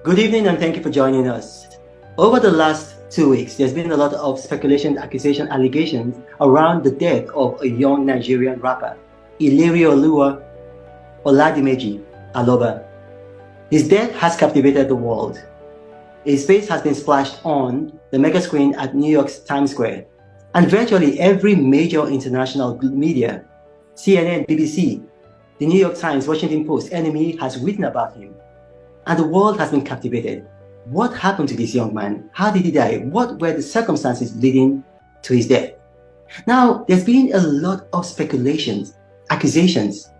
Good evening and thank you for joining us. Over the last 2 weeks, there's been a lot of speculation, accusation, allegations around the death of a young Nigerian rapper, Ilerioluwa Oladimeji Aloba. His death has captivated the world. His face has been splashed on the mega screen at New York's Times Square, and virtually every major international media, CNN, BBC, the New York Times, Washington Post, NME has written about him. And the world has been captivated. What happened to this young man? How did he die? What were the circumstances leading to his death? Now, there's been a lot of speculations, accusations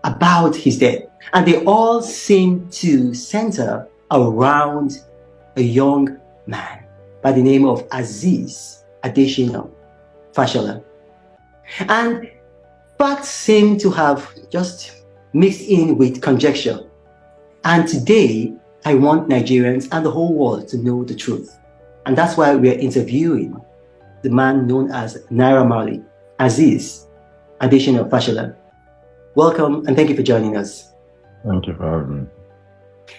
about his death, and they all seem to center around a young man by the name of Aziz Adesina Fashola. And facts seem to have just mixed in with conjecture. And today, I want Nigerians and the whole world to know the truth. And that's why we're interviewing the man known as Naira Marley, Aziz Adesina Fashola. Welcome and thank you for joining us. Thank you for having me.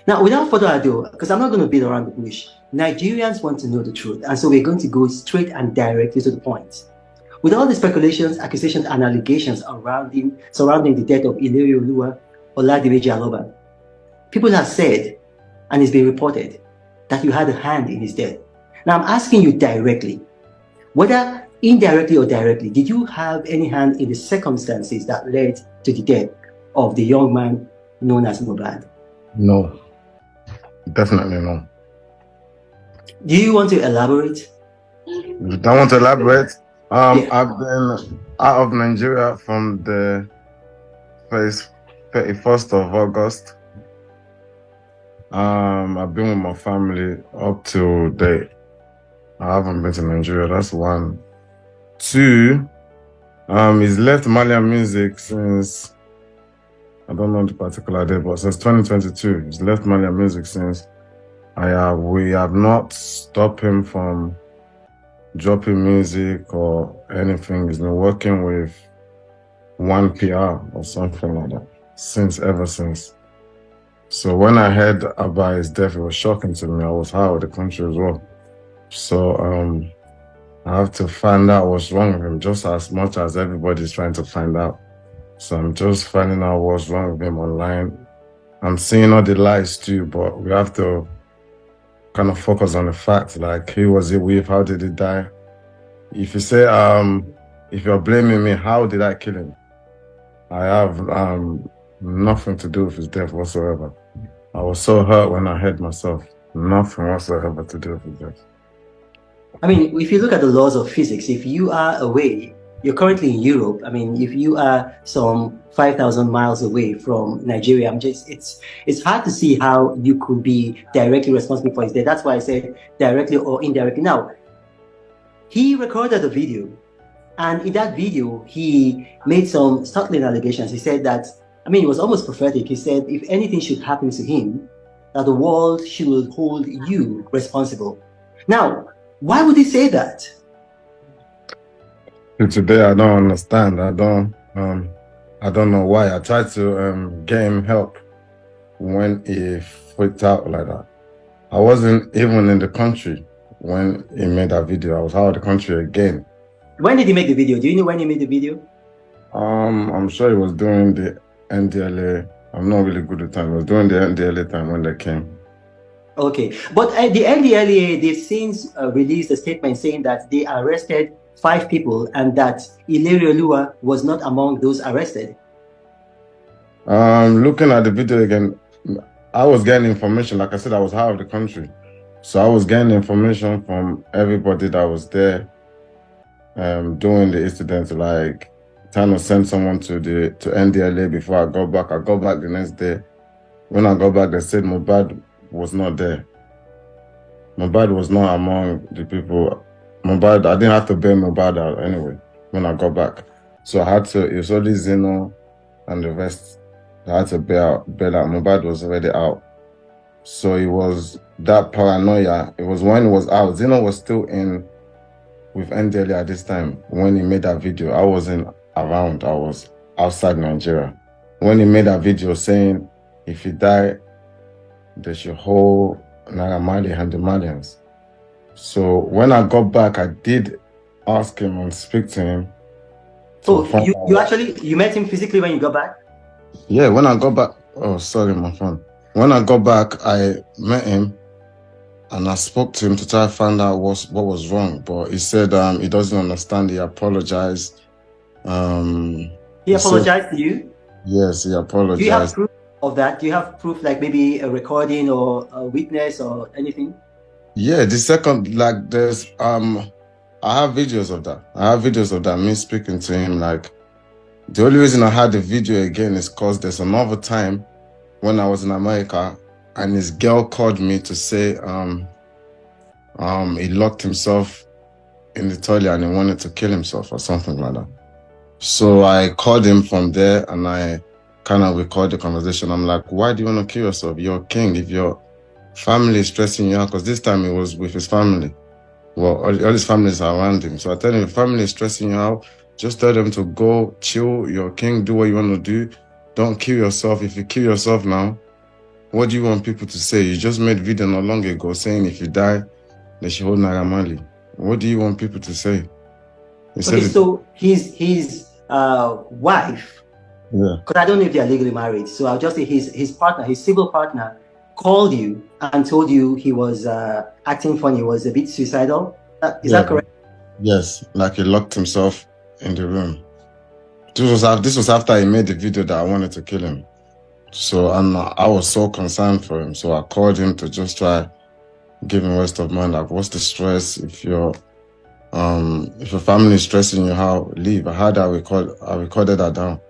Now, without further ado, because I'm not going to beat around the bush, Nigerians want to know the truth. And so we're going to go straight and directly to the point. With all the speculations, accusations, and allegations surrounding the death of Ilerioluwa Oladimeji Aloba, people have said, and it's been reported, that you had a hand in his death. Now, I'm asking you directly, whether indirectly or directly, did you have any hand in the circumstances that led to the death of the young man known as MohBad? No, definitely no. Do you want to elaborate? You don't want to elaborate? Yeah. I've been out of Nigeria from the 31st of August. I've been with my family up to date. I haven't been to Nigeria, that's one. Two, he's left Malian music since, I don't know the particular day, but since 2022. He's left Malian music since. We have not stopped him from dropping music or anything. He's been working with one PR or something like that ever since. So when I heard about his death, it was shocking to me. I was out of the country as well. So I have to find out what's wrong with him just as much as everybody's trying to find out. So I'm just finding out what's wrong with him online. I'm seeing all the lies too, but we have to kind of focus on the facts, like who was he with, how did he die? If you say, if you're blaming me, how did I kill him? I have nothing to do with his death whatsoever. I was so hurt when I heard myself. Nothing whatsoever to do with his death. I mean, if you look at the laws of physics, if you are away, you're currently in Europe. I mean, if you are some 5,000 miles away from Nigeria, it's hard to see how you could be directly responsible for his death. That's why I said directly or indirectly. Now, he recorded a video, and in that video, he made some startling allegations. He said that, I mean, it was almost prophetic. He said, if anything should happen to him, that the world should hold you responsible. Now, why would he say that? Today, I don't understand. I don't know why. I tried to get him help when he freaked out like that. I wasn't even in the country when he made that video. I was out of the country again. When did he make the video? Do you know when he made the video? I'm sure he was doing the NDLA. I'm not really good at time. He was doing the NDLA time when they came. Okay, but the NDLA, they've since released a statement saying that they arrested 5 people and that Ilerioluwa was not among those arrested. Looking at the video again, I was getting information. Like I said, I was out of the country. So I was getting information from everybody that was there doing the incident, like trying to send someone to NDLA before I got back. I got back the next day. When I got back, they said MohBad was not there. MohBad was not among the people. MohBad, I didn't have to bail MohBad out anyway when I got back. So I had to, it was only Reno and the rest. I had to bail out. MohBad was already out. So it was that paranoia. It was when he was out. Reno was still in with NDLA at this time when he made that video. I wasn't around. I was outside Nigeria. When he made that video saying, if he die, they should hold Naira Marley and the Malians. So when I got back, I did ask him and speak to him. Oh, you met him physically when you got back? Yeah, when I got back. Oh, sorry, my phone. When I got back, I met him and I spoke to him to try to find out what was wrong. But he said he doesn't understand. He apologized. He apologized to you? Yes, he apologized. Do you have proof of that? Do you have proof, like maybe a recording or a witness or anything? Yeah, the second, like, there's I have videos of that. I have videos of that, me speaking to him. Like, the only reason I had the video again is because there's another time when I was in America and his girl called me to say he locked himself in the toilet and he wanted to kill himself or something like that. So I called him from there and I kind of recorded the conversation. I'm like, why do you want to kill yourself? You're a king. If your family is stressing you out, because this time it was with his family. Well, all his families are around him. So I tell him, if family is stressing you out, just tell them to go chill. You're a king. Do what you want to do. Don't kill yourself. If you kill yourself now, what do you want people to say? You just made video not long ago saying if you die, they should hold Naira Marley. What do you want people to say? Okay, so his wife, yeah, because I don't know if they are legally married, so I'll just say his partner, his civil partner, called you and told you he was acting funny, was a bit suicidal. Is that correct? Yes, like he locked himself in the room. This was after he made the video that I wanted to kill him. So I was so concerned for him. So I called him to just try give him rest of mind. Like, what's the stress? If your family is stressing you, how leave? I had that I recorded that down.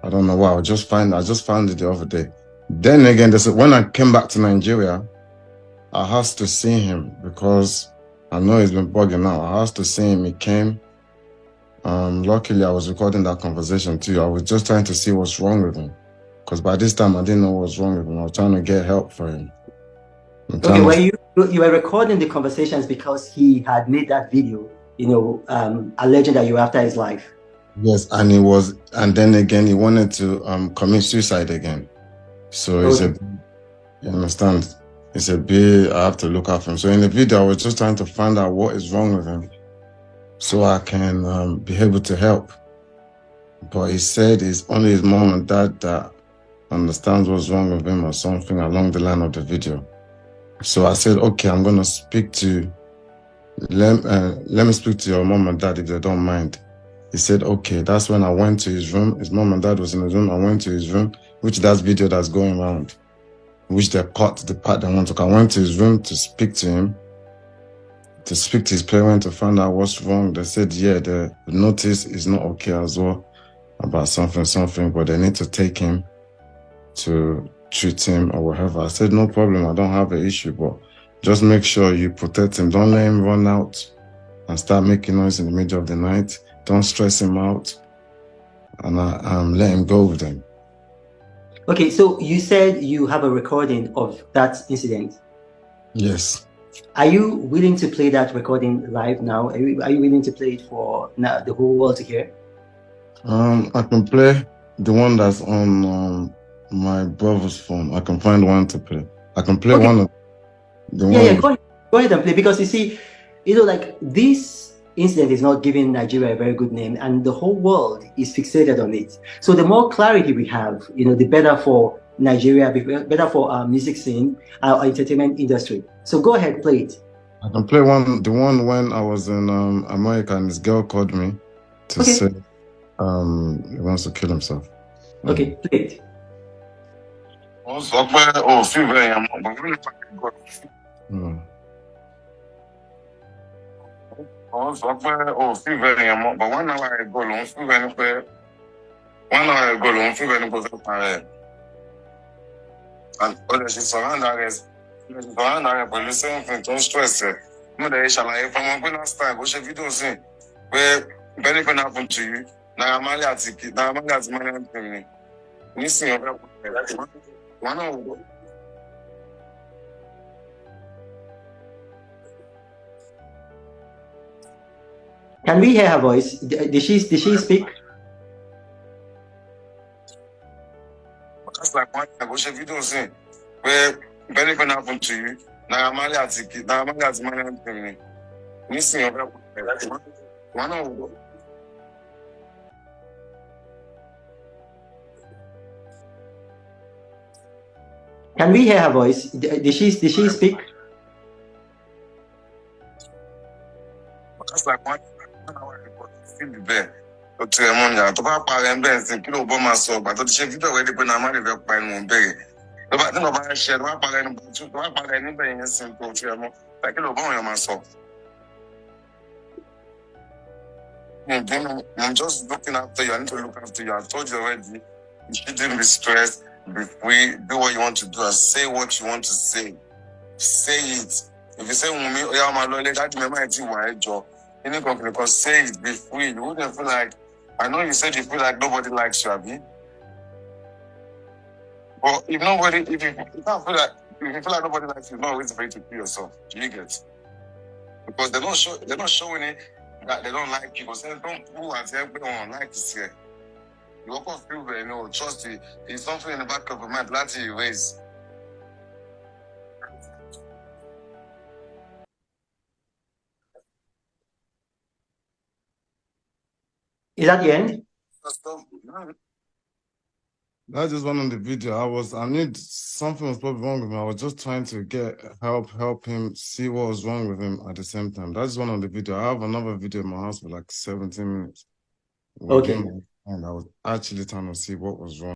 I don't know why. I just found it the other day. Then again, when I came back to Nigeria, I asked to see him because I know he's been bugging out. I asked to see him. He came. Luckily, I was recording that conversation too. I was just trying to see what's wrong with him. Because by this time, I didn't know what was wrong with him. I was trying to get help for him. Okay, well, you were recording the conversations because he had made that video, alleging that you were after his life. Yes, and then again, he wanted to commit suicide again. So you understand? It's a bit, I have to look out for him. So in the video, I was just trying to find out what is wrong with him so I can be able to help. But he said it's only his mom and dad that understands what's wrong with him or something along the line of the video. So I said, okay, I'm going to speak to, let me speak to your mom and dad if they don't mind. He said, okay. That's when I went to his room. His mom and dad was in his room. I went to his room, which that's video that's going around, which they cut the part they want to. I went to his room to speak to him, to speak to his parents to find out what's wrong. They said, yeah, the notice is not okay as well about something, but they need to take him to treat him or whatever. I said, no problem. I don't have an issue, but just make sure you protect him. Don't let him run out and start making noise in the middle of the night. Don't stress him out, and let him go with them. Okay, so you said you have a recording of that incident. Yes. Are you willing to play that recording live now? Are you willing to play it for the whole world to hear? I can play the one that's on my brother's phone. I can find one to play. I can play one of the one. Go ahead and play, because you see, like, this incident is not giving Nigeria a very good name, and the whole world is fixated on it. So the more clarity we have, the better for Nigeria, better for our music scene, our entertainment industry. So go ahead, play it. I can play the one when I was in America and this girl called me to say he wants to kill himself. Okay, play it. But 1 hour ago, and others surround us. But listen, don't stress it. Mother, shall I from a good style? What's your video saying? Where anything happened to you? Now I'm a ticket. Now I'm a money. Missing your 1 hour. Can we hear her voice? Did she speak? That's like one I go video saying where If anything happened to you, now Marley has money to me. Missing your one. Can we hear her voice? Did she speak? That's like 1 hour report. Still be there. But to money, to buy power and bends and kilo bomb so, but to check it already when I'm ready to buy one berry. The button of my share, my power and my power and anything is simple to them. Like kilo bomb myself. I'm just looking after you. I need to look after you. I told you already. You shouldn't be stressed. Be free. Do what you want to do and say what you want to say. Say it. If you say, yeah, my lord, that remember I think why job. You need to because say it. Be free. You wouldn't feel like. I know you said you feel like nobody likes you, Abby. But if nobody, if you don't feel like, if you feel like nobody likes you, no always afraid to kill yourself. Do you get? Because they're not showing it that they don't like you. Because they don't who has everyone like to say. You also feel very trust it. It's something in the back of your mind that you raise. Is that the end? That's just one on the video. I need something was probably wrong with him. I was just trying to get help him see what was wrong with him at the same time. That's one on the video. I have another video in my house for like 17 minutes. Okay. And I was actually trying to see what was wrong.